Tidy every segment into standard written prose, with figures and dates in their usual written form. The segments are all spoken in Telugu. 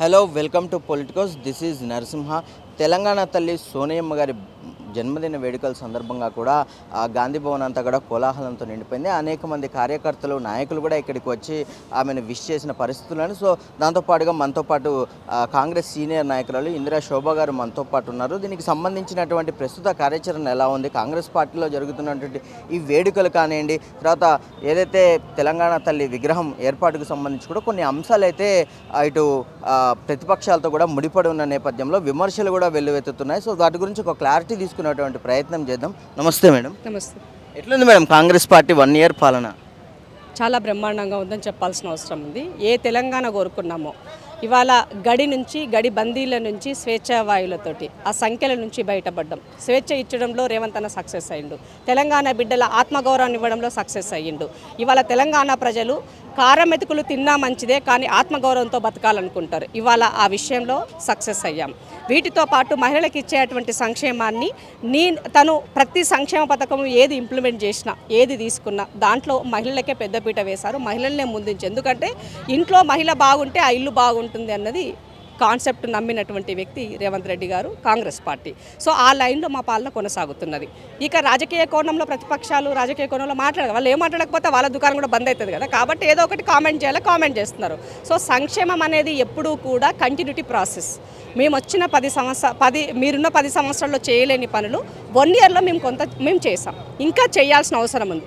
Hello welcome to Politicos. This is Narasimha. Telangana తల్లి సోనియమ్మ గారి జన్మదిన వేడుకల సందర్భంగా కూడా గాంధీ భవన్ అంతా కూడా కోలాహలంతో నిండిపోయింది. అనేక మంది కార్యకర్తలు, నాయకులు కూడా ఇక్కడికి వచ్చి ఆమెను విష్ చేసిన పరిస్థితులను. సో దాంతోపాటుగా మనతో పాటు కాంగ్రెస్ సీనియర్ నాయకురాలు ఇందిరా శోభ గారు మనతో పాటు ఉన్నారు. దీనికి సంబంధించినటువంటి ప్రస్తుత కార్యాచరణ ఎలా ఉంది, కాంగ్రెస్ పార్టీలో జరుగుతున్నటువంటి ఈ వేడుకలు కానివ్వండి, తర్వాత ఏదైతే తెలంగాణ తల్లి విగ్రహం ఏర్పాటుకు సంబంధించి కూడా కొన్ని అంశాలు అయితే ఇటు ప్రతిపక్షాలతో కూడా ముడిపడి ఉన్న నేపథ్యంలో విమర్శలు కూడా వెల్లువెత్తుతున్నాయి. సో వాటి గురించి ఒక క్లారిటీ తీసుకునేటువంటి ప్రయత్నం చేద్దాం. నమస్తే మేడం. నమస్తే. ఎట్లుంది మేడం కాంగ్రెస్ పార్టీ 1 year పాలన? చాలా బ్రహ్మాండంగా ఉందని చెప్పాల్సిన అవసరం ఉంది. ఏ తెలంగాణ కోరుకున్నామో ఇవాళ గడి బందీల నుంచి స్వేచ్ఛా వాయులతోటి ఆ సంఖ్యల నుంచి బయటపడ్డం, స్వేచ్ఛ ఇచ్చడంలో రేవంత్ అన్న సక్సెస్ అయ్యిండు, తెలంగాణ బిడ్డల ఆత్మగౌరవాన్ని ఇవ్వడంలో సక్సెస్ అయ్యిండు. ఇవాళ తెలంగాణ ప్రజలు కారం మెతుకులు తిన్నా మంచిదే కానీ ఆత్మగౌరవంతో బతకాలనుకుంటారు. ఇవాళ ఆ విషయంలో సక్సెస్ అయ్యాం. వీటితో పాటు మహిళలకు ఇచ్చేటువంటి సంక్షేమాన్ని తను ప్రతి సంక్షేమ పథకం ఏది ఇంప్లిమెంట్ చేసినా, ఏది తీసుకున్నా దాంట్లో మహిళలకే పెద్దపీట వేశారు, మహిళలనే ముందుంచి. ఎందుకంటే ఇంట్లో మహిళ బాగుంటే ఆ ఇల్లు బాగుంటుంది అన్నది కాన్సెప్ట్ నమ్మినటువంటి వ్యక్తి రేవంత్ రెడ్డి గారు, కాంగ్రెస్ పార్టీ. సో ఆ లైన్లో మా పాలన కొనసాగుతున్నది. ఇక రాజకీయ కోణంలో ప్రతిపక్షాలు రాజకీయ కోణంలో మాట్లాడారు. వాళ్ళు ఏం మాట్లాడకపోతే వాళ్ళ దుకాణం కూడా బంద్ అవుతుంది కదా, కాబట్టి ఏదో ఒకటి కామెంట్ చేయాలి, కామెంట్ చేస్తున్నారు. సో సంక్షేమం అనేది ఎప్పుడూ కూడా కంటిన్యూటీ ప్రాసెస్. మేము వచ్చిన 10 మీరున్న 10 సంవత్సరాల్లో చేయలేని పనులు 1 yearలో మేము చేసాం. ఇంకా చేయాల్సిన అవసరం ఉంది,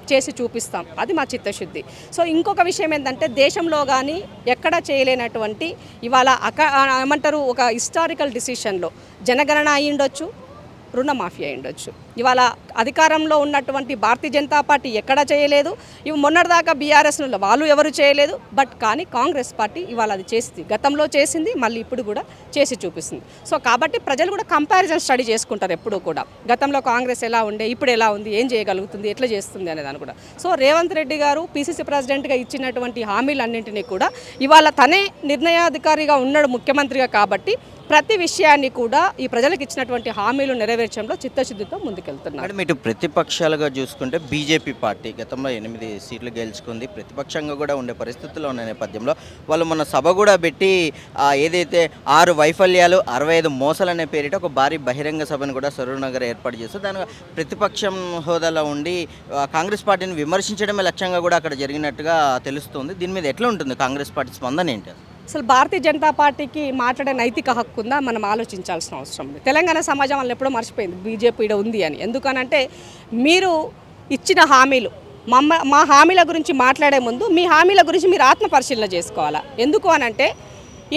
చేసి చూపిస్తాం. అది మా చిత్తశుద్ధి. సో ఇంకొక విషయం ఏంటంటే దేశంలో కానీ ఎక్కడ చేయలేనటువంటి ఇవాళ ఏమంటారు, ఒక హిస్టారికల్ డిసిషన్లో జనగణన అయి ఉండొచ్చు, రుణమాఫీ అయి ఉండొచ్చు. ఇవాళ అధికారంలో ఉన్నటువంటి భారతీయ జనతా పార్టీ ఎక్కడా చేయలేదు. ఇవి మొన్నటిదాకా బీఆర్ఎస్ వాళ్ళు ఎవరు చేయలేదు. బట్ కానీ కాంగ్రెస్ పార్టీ ఇవాళ అది చేసింది, గతంలో చేసింది, మళ్ళీ ఇప్పుడు కూడా చేసి చూపిస్తుంది. సో కాబట్టి ప్రజలు కూడా కంపారిజన్ స్టడీ చేసుకుంటారు ఎప్పుడూ కూడా. గతంలో కాంగ్రెస్ ఎలా ఉండే, ఇప్పుడు ఎలా ఉంది, ఏం చేయగలుగుతుంది, ఎట్లా చేస్తుంది అనేదాన్ని కూడా. సో రేవంత్ రెడ్డి గారు పీసీసీ ప్రెసిడెంట్గా ఇచ్చినటువంటి హామీలన్నింటినీ కూడా ఇవాళ తనే నిర్ణయాధికారిగా ఉన్నాడు, ముఖ్యమంత్రిగా. కాబట్టి ప్రతి విషయాన్ని కూడా ఈ ప్రజలకు ఇచ్చినటువంటి హామీలు నెరవేర్చడంలో చిత్తశుద్ధితో ముందుకెళ్తున్నారు. ఇటు ప్రతిపక్షాలుగా చూసుకుంటే బీజేపీ పార్టీ గతంలో 8 సీట్లు గెలుచుకుంది, ప్రతిపక్షంగా కూడా ఉండే పరిస్థితుల్లో ఉన్న నేపథ్యంలో వాళ్ళు మన సభ కూడా పెట్టి ఏదైతే 6 వైఫల్యాలు 65 మోసాలు అనే పేరిట ఒక భారీ బహిరంగ సభను కూడా సరూర్నగర్ ఏర్పాటు చేస్తారు. దాని ప్రతిపక్షం హోదాలో ఉండి కాంగ్రెస్ పార్టీని విమర్శించడమే లక్ష్యంగా కూడా అక్కడ జరిగినట్టుగా తెలుస్తుంది. దీని మీద ఎట్లా ఉంటుంది కాంగ్రెస్ పార్టీ స్పందన ఏంటి? అసలు భారతీయ జనతా పార్టీకి మాట్లాడే నైతిక హక్కు ఉందా మనం ఆలోచించాల్సిన అవసరం ఉంది. తెలంగాణ సమాజం వాళ్ళు ఎప్పుడో మర్చిపోయింది బీజేపీ ఇక్కడ ఉంది అని. ఎందుకనంటే మీరు ఇచ్చిన హామీలు, మా హామీల గురించి మాట్లాడే ముందు మీ హామీల గురించి మీరు ఆత్మపరిశీలన చేసుకోవాలా. ఎందుకు అనంటే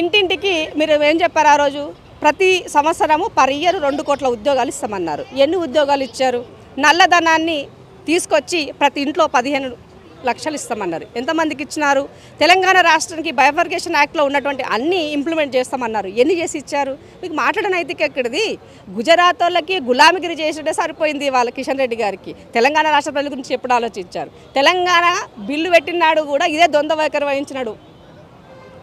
ఇంటింటికి మీరు ఏం చెప్పారు ఆ రోజు, ప్రతి సంవత్సరము పర్ ఇయర్ 2 కోట్ల ఉద్యోగాలు ఇస్తామన్నారు. ఎన్ని ఉద్యోగాలు ఇచ్చారు? నల్లధనాన్ని తీసుకొచ్చి ప్రతి ఇంట్లో 15 లక్షలు ఇస్తామన్నారు. ఎంతమందికి ఇచ్చినారు? తెలంగాణ రాష్ట్రానికి బైఫర్కేషన్ యాక్ట్లో ఉన్నటువంటి అన్నీ ఇంప్లిమెంట్ చేస్తామన్నారు. ఎన్ని చేసి ఇచ్చారు? మీకు మాట్లాడిన నైతిక ఎక్కడిది? గుజరాత్ వాళ్ళకి గులామిగిరి చేసేటే సరిపోయింది వాళ్ళ కిషన్ రెడ్డి గారికి. తెలంగాణ రాష్ట్ర ప్రజల గురించి ఎప్పుడు ఆలోచించారు? తెలంగాణ బిల్లు పెట్టినాడు కూడా ఇదే ద్వంద్వ వైఖరి వహించినాడు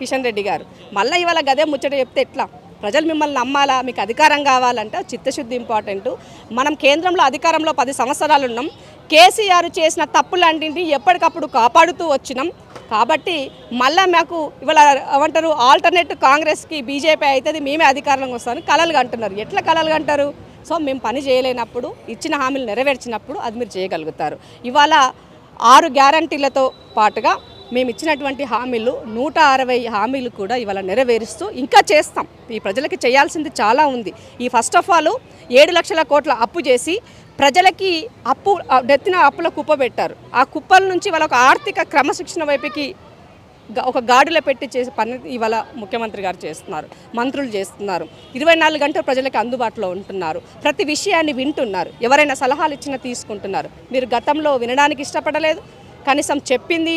కిషన్ రెడ్డి గారు. మళ్ళీ ఇవాళ గదే ముచ్చట చెప్తే ఎట్లా? ప్రజలు మిమ్మల్ని నమ్మాలా? మీకు అధికారం కావాలంటే చిత్తశుద్ధి ఇంపార్టెంట్. మనం కేంద్రంలో అధికారంలో 10 సంవత్సరాలు ఉన్నాం. కేసీఆర్ చేసిన తప్పులన్నింటినీ ఎప్పటికప్పుడు కాపాడుతూ వచ్చినాం. కాబట్టి మళ్ళీ మాకు ఇవాళ ఏమంటారు, ఆల్టర్నేట్ కాంగ్రెస్కి బీజేపీ అవుతుంది, మేమే అధికారంలోకి వస్తామని కలలు కంటున్నారు. ఎట్లా కలలు కంటారు? సో మేము పని చేయలేనప్పుడు, ఇచ్చిన హామీలు నెరవేర్చినప్పుడు అది మీరు చేయగలుగుతారు. ఇవాళ 6 గ్యారంటీలతో పాటుగా మేము ఇచ్చినటువంటి హామీలు 160 హామీలు కూడా ఇవాళ నెరవేరుస్తూ ఇంకా చేస్తాం. ఈ ప్రజలకి చేయాల్సింది చాలా ఉంది. ఈ ఫస్ట్ ఆఫ్ ఆల్ 7 లక్షల కోట్ల అప్పు చేసి ప్రజలకి నెత్తిన అప్పుల కుప్ప పెట్టారు. ఆ కుప్పల నుంచి వాళ్ళ ఒక ఆర్థిక క్రమశిక్షణ వైపుకి ఒక గాడిలో పెట్టి చేసే పని ఇవాళ ముఖ్యమంత్రి గారు చేస్తున్నారు, మంత్రులు చేస్తున్నారు. 24 గంటలు ప్రజలకు అందుబాటులో ఉంటున్నారు, ప్రతి విషయాన్ని వింటున్నారు, ఎవరైనా సలహాలు ఇచ్చినా తీసుకుంటున్నారు. మీరు గతంలో వినడానికి ఇష్టపడలేదు, కనీసం చెప్పింది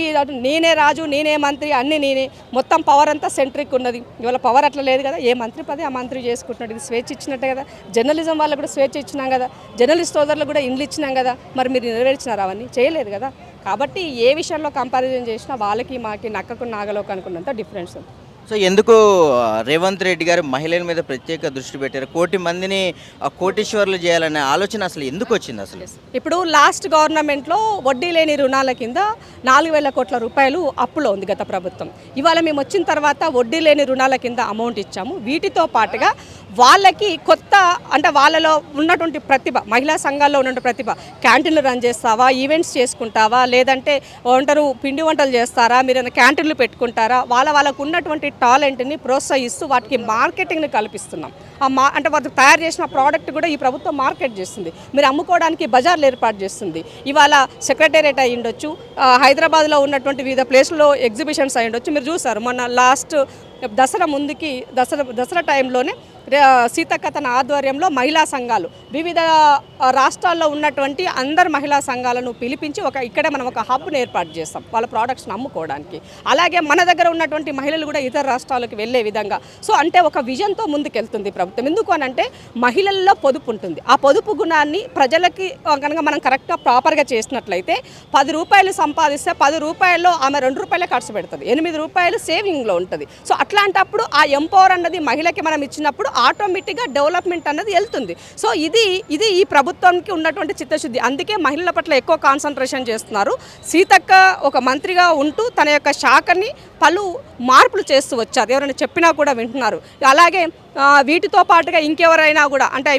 నేనే రాజు, నేనే మంత్రి, అన్నీ నేనే, మొత్తం పవర్ అంతా సెంట్రిక్ ఉన్నది. ఇవాళ పవర్ అట్లా లేదు కదా, ఏ మంత్రి పదే ఆ మంత్రి చేసుకుంటున్నాడు. ఇది స్వేచ్ఛ ఇచ్చినట్టే కదా. జర్నలిజం వాళ్ళకు కూడా స్వేచ్ఛ ఇచ్చినాం కదా, జర్నలిస్ట్ సోదరులకు కూడా ఇండ్లు ఇచ్చినాం కదా. మరి మీరు నెరవేర్చినారు? అవన్నీ చేయలేదు కదా. కాబట్టి ఏ విషయంలో కంపారిజన్ చేసినా వాళ్ళకి మాకి నక్కకు నాగలోకి అనుకున్నంత డిఫరెన్స్ ఉంది. సో ఎందుకు రేవంత్ రెడ్డి గారు మహిళల మీద ప్రత్యేక దృష్టి పెట్టారు? కోటి మందిని కోటీశ్వర్లు చేయాలనే ఆలోచన అసలు ఎందుకు వచ్చింది అసలు? ఇప్పుడు లాస్ట్ గవర్నమెంట్లో వడ్డీ లేని రుణాల కింద 4,000 కోట్ల రూపాయలు అప్పులో ఉంది గత ప్రభుత్వం. ఇవాళ మేము వచ్చిన తర్వాత వడ్డీ లేని రుణాల కింద అమౌంట్ ఇచ్చాము. వీటితో పాటుగా వాళ్ళకి కొత్త అంటే వాళ్ళలో ఉన్నటువంటి ప్రతిభ, మహిళా సంఘాల్లో ఉన్నటువంటి ప్రతిభ, క్యాంటీన్లు రన్ చేస్తావా, ఈవెంట్స్ చేసుకుంటావా, లేదంటే వంటరు పిండి వంటలు చేస్తారా, మీరు క్యాంటీన్లు పెట్టుకుంటారా, వాళ్ళకు ఉన్నటువంటి టాలెంట్ని ప్రోత్సహిస్తూ వాటికి మార్కెటింగ్ని కల్పిస్తున్నాం. అంటే వాళ్ళు తయారు చేసిన ప్రోడక్ట్ కూడా ఈ ప్రభుత్వం మార్కెట్ చేస్తుంది, మీరు అమ్ముకోవడానికి బజార్లు ఏర్పాటు చేస్తుంది. ఇవాళ సెక్రటేరియట్ అయి ఉండొచ్చు, హైదరాబాద్లో ఉన్నటువంటి వివిధ ప్లేస్లో ఎగ్జిబిషన్స్ అయి ఉండొచ్చు. మీరు చూసారు మొన్న లాస్ట్ దసరా ముందుకి దసరా టైంలోనే సీతక్క తన ఆధ్వర్యంలో మహిళా సంఘాలు వివిధ రాష్ట్రాల్లో ఉన్నటువంటి అందరు మహిళా సంఘాలను పిలిపించి ఇక్కడే మనం ఒక హబ్ను ఏర్పాటు చేస్తాం వాళ్ళ ప్రోడక్ట్స్ని అమ్ముకోవడానికి. అలాగే మన దగ్గర ఉన్నటువంటి మహిళలు కూడా ఇతర రాష్ట్రాలకు వెళ్ళే విధంగా అంటే ఒక విజన్తో ముందుకెళ్తుంది ప్రభుత్వం. ఎందుకు అనంటే మహిళల్లో పొదుపు ఉంటుంది. ఆ పొదుపు గుణాన్ని ప్రజలకి కనుక మనం కరెక్ట్గా ప్రాపర్గా చేసినట్లయితే 10 రూపాయలు సంపాదిస్తే 10 రూపాయల్లో ఆమె 2 రూపాయలే ఖర్చు పెడుతుంది, 8 రూపాయలు సేవింగ్లో ఉంటుంది. సో అట్లాంటప్పుడు ఆ ఎంపవర్ అన్నది మహిళకి మనం ఇచ్చినప్పుడు ఆటోమేటిక్గా డెవలప్మెంట్ అన్నది వెళ్తుంది. సో ఇది ఈ ప్రభుత్వానికి ఉన్నటువంటి చిత్తశుద్ధి. అందుకే మహిళల పట్ల ఎక్కువ కాన్సన్ట్రేషన్ చేస్తున్నారు. సీతక్క ఒక మంత్రిగా ఉంటూ తన యొక్క శాఖని పలు మార్పులు చేస్తూ వచ్చారు, ఎవరైనా చెప్పినా కూడా వింటున్నారు. అలాగే వీటితో పాటుగా ఇంకెవరైనా కూడా అంటే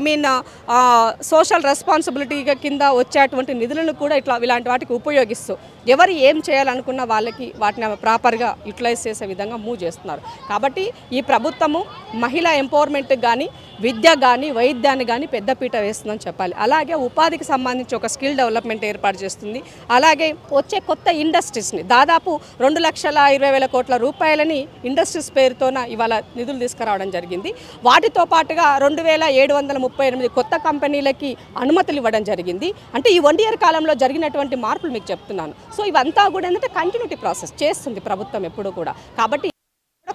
సోషల్ రెస్పాన్సిబిలిటీ కింద వచ్చేటువంటి నిధులను కూడా ఇలాంటి వాటికి ఉపయోగిస్తూ ఎవరు ఏం చేయాలనుకున్న వాళ్ళకి వాటిని ప్రాపర్గా యూటిలైజ్ చేసే విధంగా మూవ్ చేస్తున్నారు. కాబట్టి ఈ ప్రభుత్వము మహిళా ఎంపవర్మెంట్కి కానీ విద్య కానీ వైద్యాన్ని కానీ పెద్దపీట వేస్తుందని చెప్పాలి. అలాగే ఉపాధికి సంబంధించి ఒక స్కిల్ డెవలప్మెంట్ ఏర్పాటు చేస్తుంది. అలాగే వచ్చే కొత్త ఇండస్ట్రీస్ని దాదాపు 2,20,000 కోట్ల రూపాయలని ఇండస్ట్రీస్ పేరుతోన ఇవాళ నిధులు తీసుకురావడం జరిగింది. వాటితో పాటుగా 2,738 కొత్త కంపెనీలకి అనుమతులు ఇవ్వడం జరిగింది. అంటే ఈ 1 ఇయర్ కాలంలో జరిగినటువంటి మార్పులు మీకు చెప్తున్నాను. సో ఇవంతా కూడా ఏంటంటే కంటిన్యూటీ ప్రాసెస్ చేస్తుంది ప్రభుత్వం ఎప్పుడు కూడా. కాబట్టి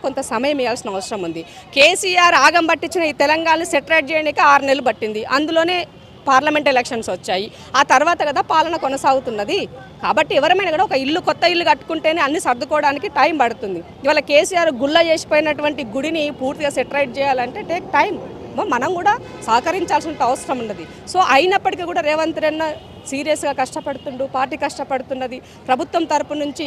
కొంత సమయం ఇవ్వాల్సిన అవసరం ఉంది. కేసీఆర్ ఆగం పట్టించిన ఈ తెలంగాణని సెటరేట్ చేయడానికి 6 నెలలు పట్టింది. అందులోనే పార్లమెంట్ ఎలక్షన్స్ వచ్చాయి. ఆ తర్వాత కదా పాలన కొనసాగుతున్నది. కాబట్టి ఎవరైనా కూడా ఒక కొత్త ఇల్లు కట్టుకుంటేనే అన్ని సర్దుకోవడానికి టైం పడుతుంది. ఇవాళ కేసీఆర్ గుళ్ళ చేసిపోయినటువంటి గుడిని పూర్తిగా సెటరేట్ చేయాలంటే టేక్ టైం. మనం కూడా సహకరించాల్సిన అవసరం ఉన్నది. సో అయినప్పటికీ కూడా రేవంత్ రెడ్డి సీరియస్గా కష్టపడుతుండు, పార్టీ కష్టపడుతున్నది. ప్రభుత్వం తరపు నుంచి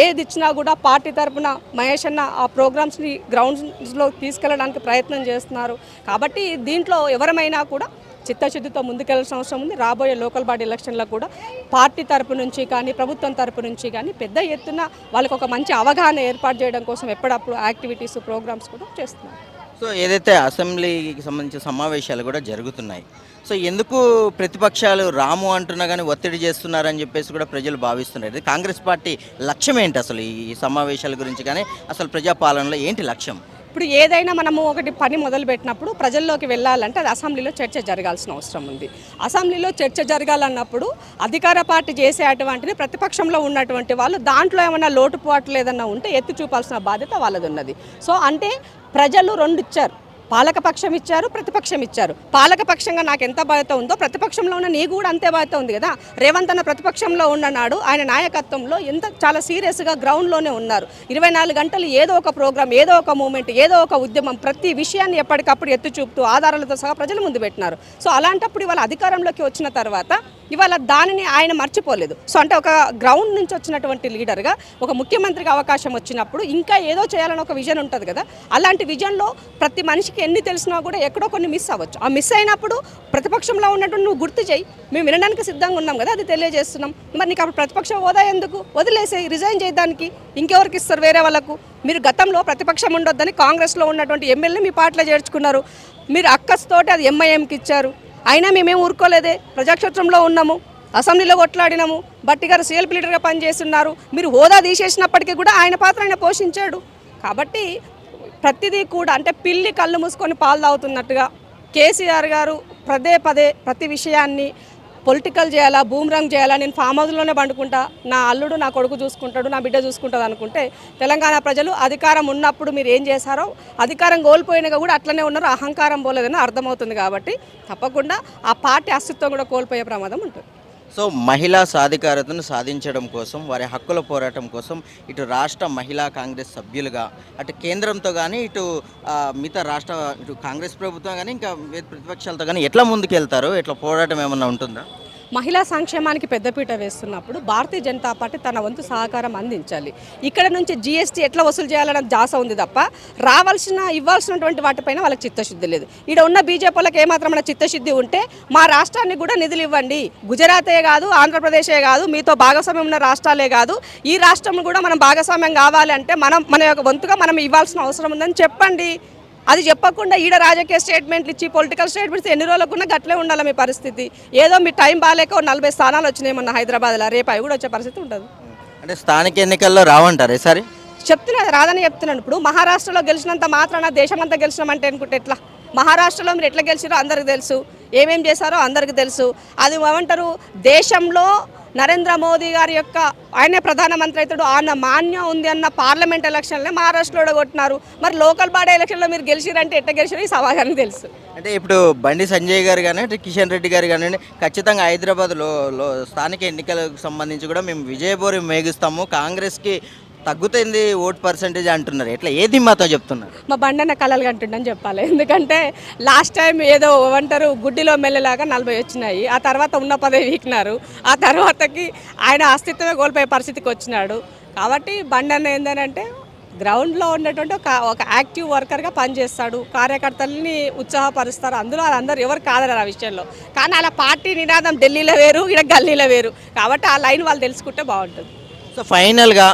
ఏది ఇచ్చినా కూడా పార్టీ తరపున మహేష్ అన్న ఆ ప్రోగ్రామ్స్ని గ్రౌండ్స్లో తీసుకెళ్ళడానికి ప్రయత్నం చేస్తున్నారు. కాబట్టి దీంట్లో ఎవరమైనా కూడా చిత్తశుద్ధితో ముందుకెళ్లాల్సిన అవసరం ఉంది. రాబోయే లోకల్ బాడీ ఎలక్షన్లో కూడా పార్టీ తరపు నుంచి కానీ ప్రభుత్వం తరపు నుంచి కానీ పెద్ద ఎత్తున వాళ్ళకు ఒక మంచి అవగాహన ఏర్పాటు చేయడం కోసం ఎప్పుడప్పుడు యాక్టివిటీస్ ప్రోగ్రామ్స్ కూడా చేస్తున్నారు. సో ఏదైతే అసెంబ్లీకి సంబంధించిన సమావేశాలు కూడా జరుగుతున్నాయి, సో ఎందుకు ప్రతిపక్షాలు రాము అంటున్నా కానీ ఒత్తిడి చేస్తున్నారని చెప్పేసి కూడా ప్రజలు భావిస్తున్నారు. కాంగ్రెస్ పార్టీ లక్ష్యం ఏంటి అసలు ఈ సమావేశాల గురించి కానీ అసలు ప్రజాపాలనలో ఏంటి లక్ష్యం? ఇప్పుడు ఏదైనా మనము ఒకటి పని మొదలుపెట్టినప్పుడు ప్రజల్లోకి వెళ్ళాలంటే అది అసెంబ్లీలో చర్చ జరగాల్సిన అవసరం ఉంది. అసెంబ్లీలో చర్చ జరగాలన్నప్పుడు అధికార పార్టీ చేసేటువంటిది ప్రతిపక్షంలో ఉన్నటువంటి వాళ్ళు దాంట్లో ఏమైనా లోటుపాట్లు ఏదన్నా ఉంటే ఎత్తి చూపాల్సిన బాధ్యత వాళ్ళది ఉన్నది. సో అంటే ప్రజలు 2 ఇచ్చారు, పాలకపక్షం ఇచ్చారు, ప్రతిపక్షం ఇచ్చారు. పాలకపక్షంగా నాకు ఎంత బాధ్యత ఉందో ప్రతిపక్షంలో ఉన్న నీకు కూడా అంతే బాధ్యత ఉంది కదా. రేవంత్ అన్న ప్రతిపక్షంలో ఉన్ననాడు ఆయన నాయకత్వంలో చాలా సీరియస్గా గ్రౌండ్లోనే ఉన్నారు. 24 గంటలు ఏదో ఒక ప్రోగ్రామ్, ఏదో ఒక మూమెంట్, ఏదో ఒక ఉద్యమం, ప్రతి విషయాన్ని ఎప్పటికప్పుడు ఎత్తి చూపుతూ ఆధారాలతో సహా ప్రజల ముందు పెట్టినారు. సో అలాంటప్పుడు ఇవాళ అధికారంలోకి వచ్చిన తర్వాత ఇవాళ దానిని ఆయన మర్చిపోలేదు. సో అంటే ఒక గ్రౌండ్ నుంచి వచ్చినటువంటి లీడర్గా ఒక ముఖ్యమంత్రికి అవకాశం వచ్చినప్పుడు ఇంకా ఏదో చేయాలని ఒక విజన్ ఉంటుంది కదా. అలాంటి విజన్లో ప్రతి మనిషికి ఎన్ని తెలిసినా కూడా ఎక్కడో కొన్ని మిస్ అవ్వచ్చు. ఆ మిస్ అయినప్పుడు ప్రతిపక్షంలో ఉన్నట్టు నువ్వు గుర్తు చేయి, మేము వినడానికి సిద్ధంగా ఉన్నాం కదా, అది తెలియజేస్తున్నాం. మరి నీకు అప్పుడు ప్రతిపక్ష హోదా ఎందుకు? వదిలేసే, రిజైన్ చేయడానికి ఇంకెవరికి ఇస్తారు వేరే వాళ్ళకు? మీరు గతంలో ప్రతిపక్షం ఉండొద్దని కాంగ్రెస్లో ఉన్నటువంటి ఎమ్మెల్యే మీ పార్టీలో చేర్చుకున్నారు. మీరు అక్కస్తోటి అది ఎంఐఎంకి ఇచ్చారు. అయినా మేమేం ఊరుకోలేదే, ప్రజాక్షేత్రంలో ఉన్నాము, అసెంబ్లీలో కొట్లాడినాము, బట్టి గారు సీఎల్పీ లీడర్గా పనిచేస్తున్నారు. మీరు హోదా తీసేసినప్పటికీ కూడా ఆయన పాత్ర ఆయన పోషించాడు. కాబట్టి ప్రతిదీ కూడా అంటే పిల్లి కళ్ళు మూసుకొని పాలు తాగుతున్నట్టుగా కేసీఆర్ గారు పదే ప్రతి విషయాన్ని పొలిటికల్ చేయాలా, బూమ్రంగ్ చేయాలా, నేను ఫామ్ హౌస్లోనే పండుకుంటా, నా అల్లుడు నా కొడుకు చూసుకుంటాడు, నా బిడ్డ చూసుకుంటుంది అనుకుంటే తెలంగాణ ప్రజలు అధికారం ఉన్నప్పుడు మీరు ఏం చేశారో అధికారం కోల్పోయినగా కూడా అట్లనే ఉన్నారు, అహంకారం పోలేదని అర్థమవుతుంది. కాబట్టి తప్పకుండా ఆ పార్టీ అస్తిత్వం కూడా కోల్పోయే ప్రమాదం ఉంటుంది. సో మహిళా సాధికారతను సాధించడం కోసం వారి హక్కుల పోరాటం కోసం ఇటు రాష్ట్ర మహిళా కాంగ్రెస్ సభ్యులుగా అటు కేంద్రంతో కానీ ఇటు మిగతా రాష్ట్ర ఇటు కాంగ్రెస్ ప్రభుత్వం కానీ ఇంకా ప్రతిపక్షాలతో కానీ ఎట్లా ముందుకెళ్తారు, ఎట్లా పోరాటం ఏమన్నా ఉంటుందా? మహిళా సంక్షేమానికి పెద్దపీట వేస్తున్నప్పుడు భారతీయ జనతా పార్టీ తన వంతు సహకారం అందించాలి. ఇక్కడ నుంచి జీఎస్టీ ఎట్లా వసూలు చేయాలన్న జాస ఉంది తప్ప ఇవ్వాల్సినటువంటి వాటిపైన వాళ్ళకి చిత్తశుద్ధి లేదు. ఇక్కడ ఉన్న బీజేపీ వాళ్ళకి ఏమాత్రమైన చిత్తశుద్ధి ఉంటే మా రాష్ట్రాన్ని కూడా నిధులు ఇవ్వండి, గుజరాతే కాదు ఆంధ్రప్రదేశే కాదు మీతో భాగస్వామ్యం ఉన్న రాష్ట్రాలే కాదు ఈ రాష్ట్రం కూడా మనం భాగస్వామ్యం కావాలంటే మన యొక్క వంతుగా మనం ఇవ్వాల్సిన అవసరం ఉందని చెప్పండి. అది చెప్పకుండా ఈడ రాజకీయ స్టేట్మెంట్లు ఇచ్చి పొలిటికల్ స్టేట్మెంట్స్ ఎన్ని రోజులకున్నా గట్లే ఉండాలి మీ పరిస్థితి. ఏదో మీ టైం బాగాలేక 40 స్థానాలు వచ్చినాయి మొన్న హైదరాబాద్లో, రేపు అవి కూడా వచ్చే పరిస్థితి ఉంటుంది. అంటే స్థానిక ఎన్నికల్లో రావంటారు ఈసారి? చెప్తున్నాను రాదని చెప్తున్నాను. ఇప్పుడు మహారాష్ట్రలో గెలిచినంత మాత్రాన దేశమంతా గెలిచినామంటే అనుకుంటే ఎట్లా? మహారాష్ట్రలో మీరు ఎట్లా గెలిచారో అందరికి తెలుసు, ఏమేం చేశారో అందరికి తెలుసు. అది ఏమంటారు, దేశంలో నరేంద్ర మోదీ గారి యొక్క ఆయనే ప్రధానమంత్రి అవుతాడు ఆయన మాన్యం ఉంది అన్న పార్లమెంట్ ఎలక్షన్లే మహారాష్ట్రలో కొట్టినారు. మరి లోకల్ బాడీ ఎలక్షన్లో మీరు గెలిచిరంటే ఎట్లా గెలిచారో ఈ సమాజానికి తెలుసు. అంటే ఇప్పుడు బండి సంజయ్ గారు కానీ అంటే కిషన్ రెడ్డి గారు కానీ ఖచ్చితంగా హైదరాబాద్లో స్థానిక ఎన్నికలకు సంబంధించి కూడా మేము విజయభోరి మేగిస్తాము, కాంగ్రెస్కి తగ్గుతుంది ఓట్ పర్సంటేజ్ అంటున్నారు. ఎట్లా ఏది మాతో చెప్తున్నారు? మా బండన్న కళలు కంటుండని చెప్పాలి. ఎందుకంటే లాస్ట్ టైం ఏదో ఏమంటారు గుడ్డిలో మెల్లలాగా 40 వచ్చినాయి, ఆ తర్వాత ఉన్న పదవి వీకినారు, ఆ తర్వాతకి ఆయన అస్తిత్వమే కోల్పోయే పరిస్థితికి వచ్చినాడు. కాబట్టి బండన్న ఏంటంటే గ్రౌండ్లో ఉన్నటువంటి ఒక యాక్టివ్ వర్కర్గా పనిచేస్తాడు, కార్యకర్తల్ని ఉత్సాహపరుస్తారు. అందులో అందరూ ఎవరు కాదన్నారు ఆ విషయంలో. కానీ అలా పార్టీ నినాదం ఢిల్లీలో వేరు ఇక్కడ గల్లీలో వేరు, కాబట్టి ఆ లైన్ వాళ్ళు తెలుసుకుంటే బాగుంటుంది. సో ఫైనల్గా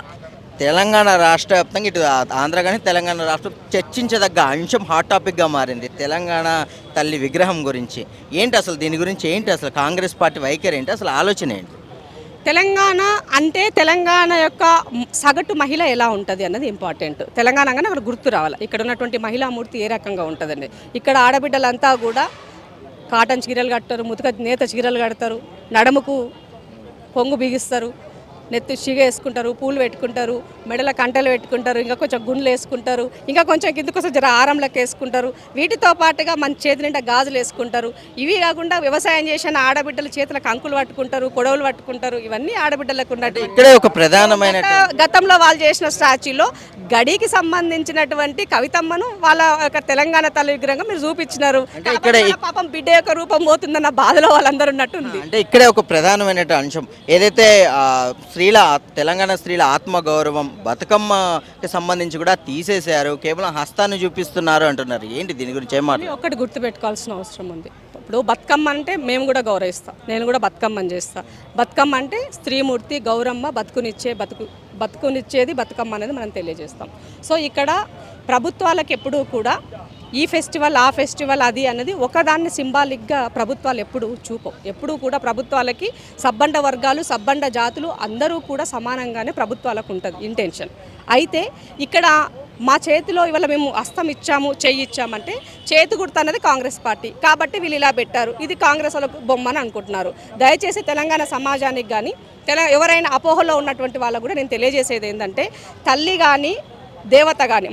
తెలంగాణ రాష్ట్ర వ్యాప్తంగా ఇటు ఆంధ్ర కానీ తెలంగాణ రాష్ట్రం చర్చించదగ్గ అంశం హాట్ టాపిక్గా మారింది తెలంగాణ తల్లి విగ్రహం గురించి. ఏంటి అసలు దీని గురించి ఏంటి అసలు కాంగ్రెస్ పార్టీ వైఖరి ఏంటి, అసలు ఆలోచన ఏంటి? తెలంగాణ అంటే తెలంగాణ యొక్క సగటు మహిళ ఎలా ఉంటుంది అన్నది ఇంపార్టెంట్. తెలంగాణ కానీ అక్కడ గుర్తు రావాలి, ఇక్కడ ఉన్నటువంటి మహిళా మూర్తి ఏ రకంగా ఉంటుందండి. ఇక్కడ ఆడబిడ్డలంతా కూడా కాటన్ చీరలు కడతారు, ముతక నేత చీరలు కడతారు, నడుముకు పొంగు బిగిస్తారు, నెత్తి చీగ వేసుకుంటారు, పూలు పెట్టుకుంటారు, మెడల కంటలు పెట్టుకుంటారు, ఇంకా కొంచెం గుండ్లు వేసుకుంటారు, ఇంకా కొంచెం కిందకోసం జర ఆరంలోకి వేసుకుంటారు. వీటితో పాటుగా మన చేతి నిండా గాజులు వేసుకుంటారు. ఇవి కాకుండా వ్యవసాయం చేసిన ఆడబిడ్డలు చేతులకు అంకులు పట్టుకుంటారు, కొడవలు పట్టుకుంటారు. ఇవన్నీ ఆడబిడ్డలకు ఉన్నట్టు ఇక్కడే ఒక ప్రధానమైన గతంలో వాళ్ళు చేసిన స్టాచ్యూలో గడికి సంబంధించినటువంటి కవితమ్మను వాళ్ళ యొక్క తెలంగాణ తల్లి విగ్రహంగా మీరు చూపించినారు. ఇక్కడ పాపం బిడ్డ యొక్క రూపం పోతుందన్న బాధలో వాళ్ళందరూ ఉన్నట్టుంది. అంటే ఇక్కడే ఒక ప్రధానమైన అంశం ఏదైతే తెలంగాణ స్త్రీల ఆత్మగౌరవం బతుకమ్మకి సంబంధించి కూడా తీసేశారు, కేవలం హస్తాన్ని చూపిస్తున్నారు అంటున్నారు. ఏంటి దీని గురించి ఏమాట? ఒకటి గుర్తుపెట్టుకోవాల్సిన అవసరం ఉంది. ఇప్పుడు బతుకమ్మ అంటే మేము కూడా గౌరవిస్తాం, నేను కూడా బతుకమ్మని చేస్తా. బతుకమ్మ అంటే స్త్రీమూర్తి గౌరమ్మ బతుకునిచ్చేది బతుకమ్మ అనేది మనం తెలియజేస్తాం. సో ఇక్కడ ప్రభుత్వాలకు ఎప్పుడూ కూడా ఈ ఫెస్టివల్ ఆ ఫెస్టివల్ అది అన్నది ఒకదాన్ని సింబాలిక్గా ప్రభుత్వాలు ఎప్పుడూ కూడా ప్రభుత్వాలకి సబ్బండ వర్గాలు సబ్బండ జాతులు అందరూ కూడా సమానంగానే ప్రభుత్వాలకు ఉంటుంది ఇంటెన్షన్. అయితే ఇక్కడ మా చేతిలో ఇవాళ మేము హస్తం ఇచ్చాము చెయ్యి ఇచ్చామంటే చేతి గుర్తు అన్నది కాంగ్రెస్ పార్టీ కాబట్టి వీళ్ళు ఇలా పెట్టారు, ఇది కాంగ్రెస్ వాళ్ళకు బొమ్మని అనుకుంటున్నారు. దయచేసి తెలంగాణ సమాజానికి కానీ ఎవరైనా అపోహలో ఉన్నటువంటి వాళ్ళకు కూడా నేను తెలియజేసేది ఏంటంటే తల్లి కానీ దేవత కానీ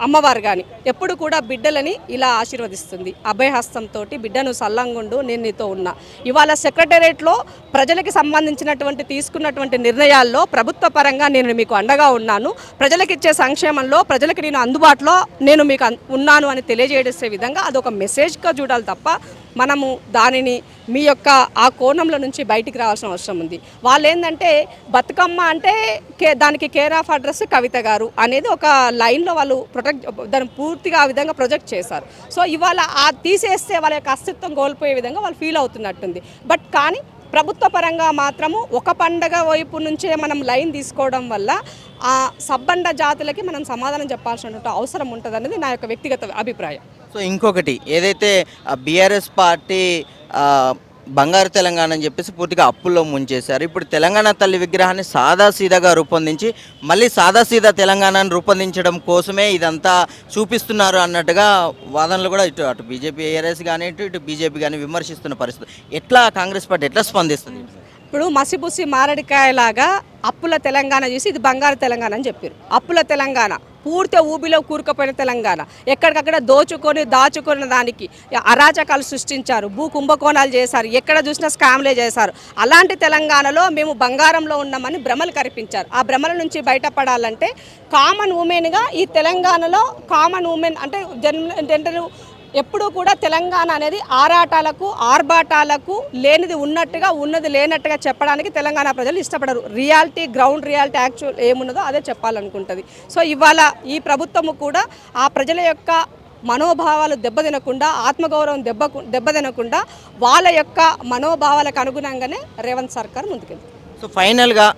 అమ్మవారు కానీ ఎప్పుడు కూడా బిడ్డలని ఇలా ఆశీర్వదిస్తుంది. అభయహస్తంతో బిడ్డను సల్లంగుండు నేను నీతో ఉన్నా. ఇవాళ సెక్రటేరియట్లో ప్రజలకి సంబంధించినటువంటి తీసుకున్నటువంటి నిర్ణయాల్లో ప్రభుత్వ పరంగా నేను మీకు అండగా ఉన్నాను, ప్రజలకు ఇచ్చే సంక్షేమంలో ప్రజలకి నేను అందుబాటులో నేను మీకు ఉన్నాను అని తెలియజేసే విధంగా అదొక మెసేజ్గా చూడాలి తప్ప మనము దానిని మీ యొక్క ఆ కోణంలో నుంచి బయటికి రావాల్సిన అవసరం ఉంది. వాళ్ళు ఏంటంటే బతుకమ్మ అంటే దానికి కేర్ ఆఫ్ అడ్రస్ కవిత గారు అనేది ఒక లైన్లో వాళ్ళు దాన్ని పూర్తిగా ఆ విధంగా ప్రొజెక్ట్ చేశారు. సో ఇవాళ ఆ తీసేస్తే వాళ్ళ యొక్క అస్తిత్వం కోల్పోయే విధంగా వాళ్ళు ఫీల్ అవుతున్నట్టుంది. బట్ కానీ ప్రభుత్వ పరంగా మాత్రము ఒక పండగ వైపు నుంచే మనం లైన్ తీసుకోవడం వల్ల ఆ సబ్బండ జాతులకి మనం సమాధానం చెప్పాల్సినటువంటి అవసరం ఉంటుంది అనేది నా యొక్క వ్యక్తిగత అభిప్రాయం. సో ఇంకొకటి ఏదైతే బీఆర్ఎస్ పార్టీ బంగారు తెలంగాణ అని చెప్పేసి పూర్తిగా అప్పుల్లో ముంచేశారు, ఇప్పుడు తెలంగాణ తల్లి విగ్రహాన్ని సాదాసీదాగా రూపొందించి మళ్ళీ సాదాసీదా తెలంగాణను రూపొందించడం కోసమే ఇదంతా చూపిస్తున్నారు అన్నట్టుగా వాదనలు కూడా అటు బీజేపీ ఏఆర్ఎస్ కానీ ఇటు బీజేపీ కానీ విమర్శిస్తున్న పరిస్థితి. ఎట్లా కాంగ్రెస్ పార్టీ ఎట్లా స్పందిస్తుంది? ఇప్పుడు మసిబుసి మారడికాయలాగా అప్పుల తెలంగాణ చేసి ఇది బంగారు తెలంగాణ అని చెప్పారు. అప్పుల తెలంగాణ పూర్తి ఊబిలో కూరుకుపోయిన తెలంగాణ, ఎక్కడికక్కడ దాచుకున్న దానికి అరాచకాలు సృష్టించారు, భూ కుంభకోణాలు చేశారు, ఎక్కడ చూసినా స్కామ్లే చేశారు. అలాంటి తెలంగాణలో మేము బంగారంలో ఉన్నామని భ్రమలు కల్పించారు. ఆ భ్రమల నుంచి బయటపడాలంటే కామన్ ఉమెన్గా ఈ తెలంగాణలో కామన్ ఉమెన్ అంటే ఎప్పుడూ కూడా తెలంగాణ అనేది ఆరాటాలకు ఆర్భాటాలకు లేనిది ఉన్నట్టుగా ఉన్నది లేనట్టుగా చెప్పడానికి తెలంగాణ ప్రజలు ఇష్టపడరు. రియాలిటీ గ్రౌండ్ రియాలిటీ యాక్చువల్ ఏమున్నదో అదే చెప్పాలనుకుంటుంది. సో ఇవాళ ఈ ప్రభుత్వము కూడా ఆ ప్రజల యొక్క మనోభావాలు దెబ్బతినకుండా, ఆత్మగౌరవం దెబ్బతినకుండా వాళ్ళ యొక్క మనోభావాలకు అనుగుణంగానే రేవంత్ సర్కార్ ముందుకెళ్తుంది. సో ఫైనల్గా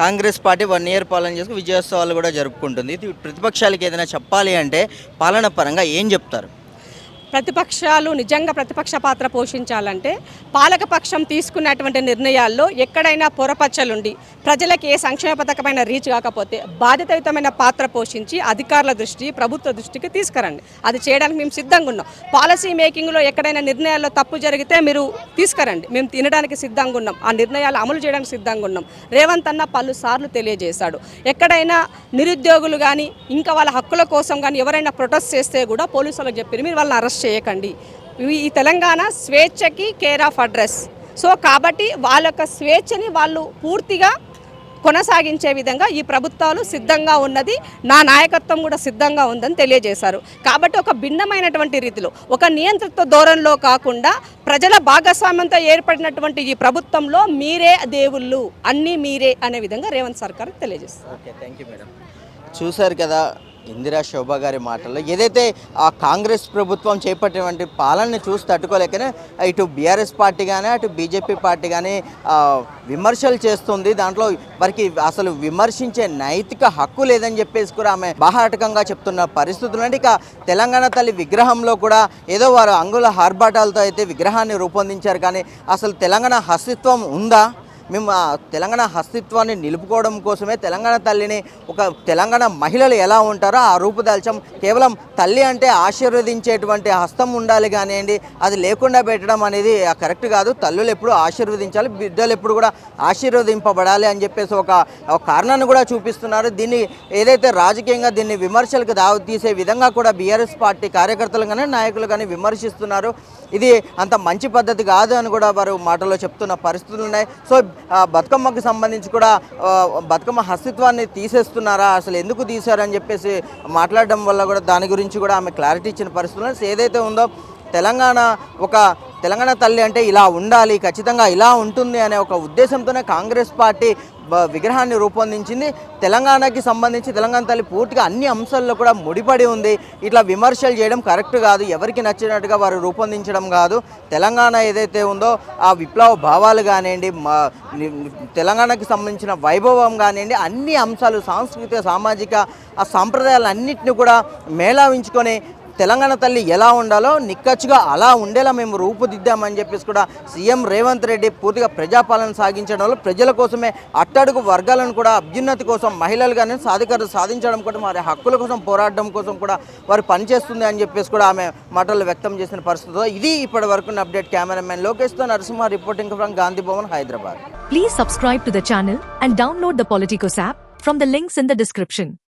కాంగ్రెస్ పార్టీ 1 ఇయర్ పాలన చేసుకుని విజయోత్సవాలు కూడా జరుపుకుంటుంది. ఇది ప్రతిపక్షాలకి ఏదైనా చెప్పాలి అంటే పాలన పరంగా ఏం చెప్తారు? ప్రతిపక్షాలు నిజంగా ప్రతిపక్ష పాత్ర పోషించాలంటే పాలకపక్షం తీసుకున్నటువంటి నిర్ణయాల్లో ఎక్కడైనా పొరపచ్చలుండి ప్రజలకు ఏ సంక్షేమ పథకమైన రీచ్ కాకపోతే బాధ్యతాయుతమైన పాత్ర పోషించి అధికారుల దృష్టి ప్రభుత్వ దృష్టికి తీసుకురండి. అది చేయడానికి మేము సిద్ధంగా ఉన్నాం. పాలసీ మేకింగ్లో ఎక్కడైనా నిర్ణయాల్లో తప్పు జరిగితే మీరు తీసుకురండి, మేము తినడానికి సిద్ధంగా ఉన్నాం, ఆ నిర్ణయాలు అమలు చేయడానికి సిద్ధంగా ఉన్నాం. రేవంత్ అన్న పలుసార్లు తెలియజేశాడు. ఎక్కడైనా నిరుద్యోగులు కానీ ఇంకా వాళ్ళ హక్కుల కోసం కానీ ఎవరైనా ప్రొటెస్ట్ చేస్తే కూడా పోలీసులకు చెప్పారు మీరు వాళ్ళని అరెస్ట్ చేయకండి. ఈ తెలంగాణ స్వేచ్ఛకి కేర్ ఆఫ్ అడ్రస్. సో కాబట్టి వాళ్ళ యొక్క స్వేచ్ఛని వాళ్ళు పూర్తిగా కొనసాగించే విధంగా ఈ ప్రభుత్వాలు సిద్ధంగా ఉన్నది, నా నాయకత్వం కూడా సిద్ధంగా ఉందని తెలియజేశారు. కాబట్టి ఒక భిన్నమైనటువంటి రీతిలో ఒక నియంత్రిత ధోరణిలో కాకుండా ప్రజల భాగస్వామ్యంతో ఏర్పడినటువంటి ఈ ప్రభుత్వంలో మీరే దేవుళ్ళు, అన్నీ మీరే అనే విధంగా రేవంత్ సర్కార్ తెలియజేస్తారు. Okay, thank you madam. చూశారు కదా ఇందిరా శోభ గారి మాటల్లో ఏదైతే ఆ కాంగ్రెస్ ప్రభుత్వం చేపట్టినటువంటి పాలనని చూసి తట్టుకోలేకనే ఇటు బీఆర్ఎస్ పార్టీ కానీ అటు బీజేపీ పార్టీ కానీ విమర్శలు చేస్తుంది. దాంట్లో వారికి అసలు విమర్శించే నైతిక హక్కు లేదని చెప్పేసి కూడా ఆమె బాహాటకంగా చెప్తున్న పరిస్థితులు. అంటే ఇక తెలంగాణ తల్లి విగ్రహంలో కూడా ఏదో వారు అంగుళ ఆర్భాటాలతో అయితే విగ్రహాన్ని రూపొందించారు, కానీ అసలు తెలంగాణ అస్తిత్వం ఉందా? మేము ఆ తెలంగాణ అస్తిత్వాన్ని నిలుపుకోవడం కోసమే తెలంగాణ తల్లిని ఒక తెలంగాణ మహిళలు ఎలా ఉంటారో ఆ రూపుదాల్చాం. కేవలం తల్లి అంటే ఆశీర్వదించేటువంటి హస్తం ఉండాలి కానివ్వండి, అది లేకుండా పెట్టడం అనేది కరెక్ట్ కాదు. తల్లులు ఎప్పుడు ఆశీర్వదించాలి, బిడ్డలు ఎప్పుడు కూడా ఆశీర్వదింపబడాలి అని చెప్పేసి ఒక కారణాన్ని కూడా చూపిస్తున్నారు. దీన్ని ఏదైతే రాజకీయంగా దీన్ని విమర్శలకు తీసే విధంగా కూడా బీఆర్ఎస్ పార్టీ కార్యకర్తలు కానీ నాయకులు కానీ విమర్శిస్తున్నారు. ఇది అంత మంచి పద్ధతి కాదు అని కూడా వారు మాటల్లో చెప్తున్న పరిస్థితులు ఉన్నాయి. సో బతుకమ్మకు సంబంధించి కూడా బతుకమ్మ అస్తిత్వాన్ని తీసేస్తున్నారా, అసలు ఎందుకు తీశారని చెప్పేసి మాట్లాడడం వల్ల కూడా దాని గురించి కూడా ఆమె క్లారిటీ ఇచ్చిన పరిస్థితులు. ఏదైతే ఉందో తెలంగాణ తల్లి అంటే ఇలా ఉండాలి, ఖచ్చితంగా ఇలా ఉంటుంది అనే ఒక ఉద్దేశంతోనే కాంగ్రెస్ పార్టీ విగ్రహాన్ని రూపొందించింది. తెలంగాణకి సంబంధించి తెలంగాణ తల్లి పూర్తిగా అన్ని అంశాల్లో కూడా ముడిపడి ఉంది. ఇట్లా విమర్శలు చేయడం కరెక్ట్ కాదు, ఎవరికి నచ్చినట్టుగా వారు రూపొందించడం కాదు. తెలంగాణ ఏదైతే ఉందో ఆ విప్లవ భావాలు కానివ్వండి, తెలంగాణకి సంబంధించిన వైభవం కానివ్వండి, అన్ని అంశాలు సాంస్కృతిక సామాజిక ఆ సాంప్రదాయాలన్నింటినీ కూడా మేళావించుకొని తెలంగాణ తల్లి ఎలా ఉండాలో నిక్కచ్చుగా అలా ఉండేలా మేము రూపుదిద్దామని చెప్పేసి కూడా సీఎం రేవంత్ రెడ్డి పూర్తిగా ప్రజాపాలన సాగించడంలో ప్రజల కోసమే అట్టడుగు వర్గాలను కూడా అభ్యున్నతి కోసం మహిళలు కానీ సాధికారత సాధించడం కోసం వారి హక్కుల కోసం పోరాడడం కోసం కూడా వారు పనిచేస్తుంది అని చెప్పేసి కూడా ఆమె మాటలు వ్యక్తం చేసిన పరిస్థితిలో ఇది ఇప్పటి వరకు అప్డేట్. కెమెరామెన్ లోకేష్తో Narasimha reporting from Gandhi Bhavan, Hyderabad. Please subscribe to the channel and download the Politicos app from the links in the description.